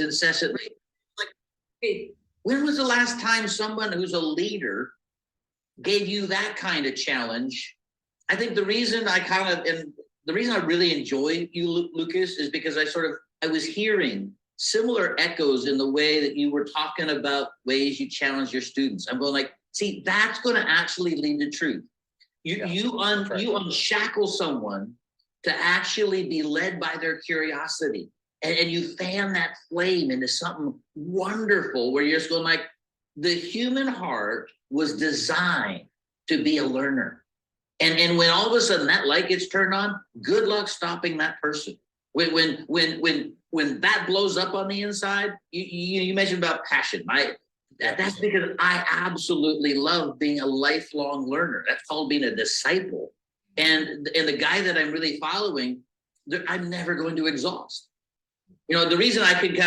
incessantly. Like, hey, when was the last time someone who's a leader gave you that kind of challenge? I think the reason the reason I really enjoy you, Lucas, is because I was hearing similar echoes in the way that you were talking about ways you challenge your students. I'm going like, see, that's going to actually lead to truth. You unshackle someone to actually be led by their curiosity, and you fan that flame into something wonderful where you're just going like, the human heart was designed to be a learner. And when all of a sudden that light gets turned on, good luck stopping that person. When that blows up on the inside, you mentioned about passion. That's because I absolutely love being a lifelong learner. That's called being a disciple. And the guy that I'm really following, I'm never going to exhaust. You know, the reason I could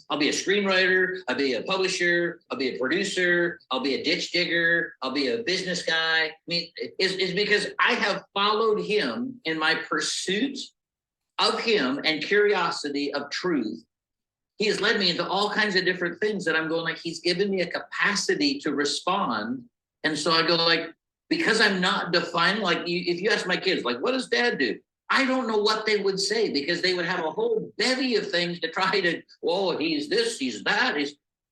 I'll be a screenwriter, I'll be a publisher, I'll be a producer, I'll be a ditch digger, I'll be a business guy. I mean, is because I have followed him in my pursuit of him and curiosity of truth. He has led me into all kinds of different things that I'm going like, he's given me a capacity to respond. And so I go like, because I'm not defined, like if you ask my kids, like, what does dad do? I don't know what they would say, because they would have a whole bevy of things to try to, oh, he's this, he's that.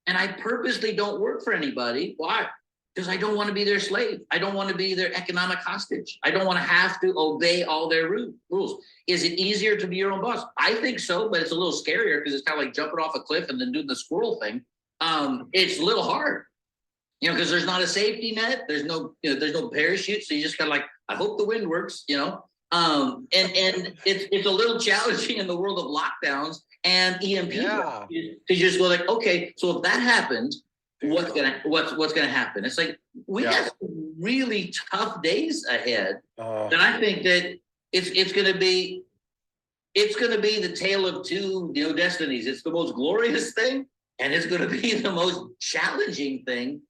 And I purposely don't work for anybody. Why? Because I don't want to be their slave. I don't want to be their economic hostage. I don't want to have to obey all their rules. Is it easier to be your own boss? I think so, but it's a little scarier because it's kind of like jumping off a cliff and then doing the squirrel thing. It's a little hard, you know, because there's not a safety net. There's no parachute. So you just kind of like, I hope the wind works, you know. And it's a little challenging in the world of lockdowns and EMP to just go like, okay, so if that happens, what's gonna happen? It's like we have really tough days ahead, and I think that it's gonna be the tale of two destinies. It's the most glorious thing, and it's gonna be the most challenging thing,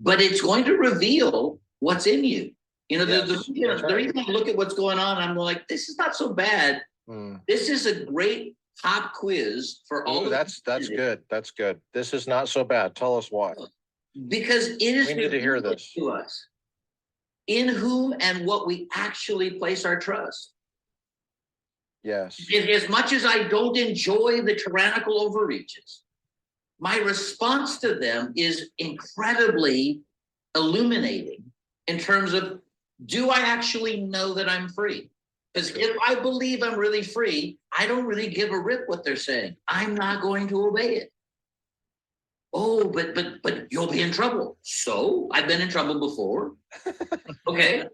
but it's going to reveal what's in you. You know, the reason I look at what's going on, I'm like, this is not so bad. This is a great pop quiz for all. That's good. That's good. This is not so bad. Tell us why. Because it is we need to hear this to us. In whom and what we actually place our trust. Yes. As much as I don't enjoy the tyrannical overreaches, my response to them is incredibly illuminating in terms of, do I actually know that I'm free? Because if I believe I'm really free, I don't really give a rip what they're saying. I'm not going to obey it. Oh, but you'll be in trouble. So I've been in trouble before. Okay.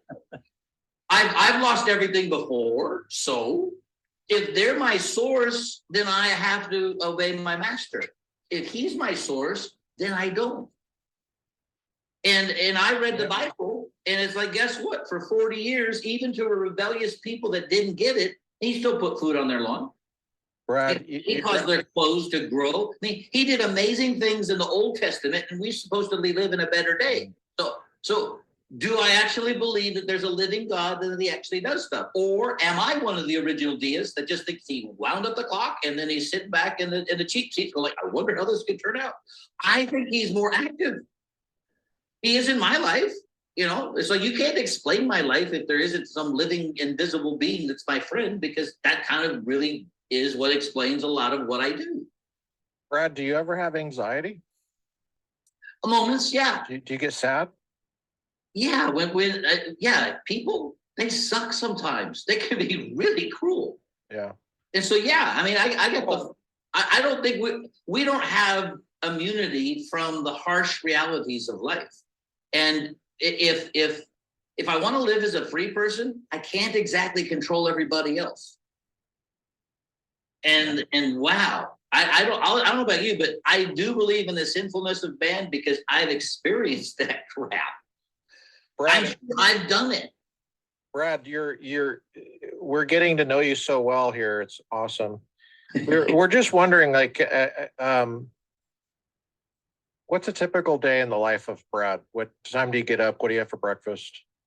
I've lost everything before. So if they're my source, then I have to obey my master. If he's my source, then I don't. And I read the Bible, and it's like, guess what? For 40 years, even to a rebellious people that didn't get it, he still put food on their lawn. Brad, he caused their clothes to grow. I mean, he did amazing things in the Old Testament, and we're supposed to live in a better day. So do I actually believe that there's a living God that he actually does stuff? Or am I one of the original deists that just thinks he wound up the clock and then he's sitting back in the cheap seats going like, I wonder how this could turn out? I think he's more active. He is in my life, you know. So you can't explain my life if there isn't some living invisible being that's my friend, because that kind of really is what explains a lot of what I do. Brad, do you ever have anxiety? Moments, yeah. Do you get sad? Yeah, people, they suck sometimes. They can be really cruel. Yeah. And so, yeah, I mean, I get I don't think we don't have immunity from the harsh realities of life. And if I want to live as a free person, I can't exactly control everybody else. And wow, I don't know about you, but I do believe in the sinfulness of man because I've experienced that crap. Brad, I've done it. Brad, we're getting to know you so well here. It's awesome. We're just wondering, like, what's a typical day in the life of Brad? What time do you get up? What do you have for breakfast?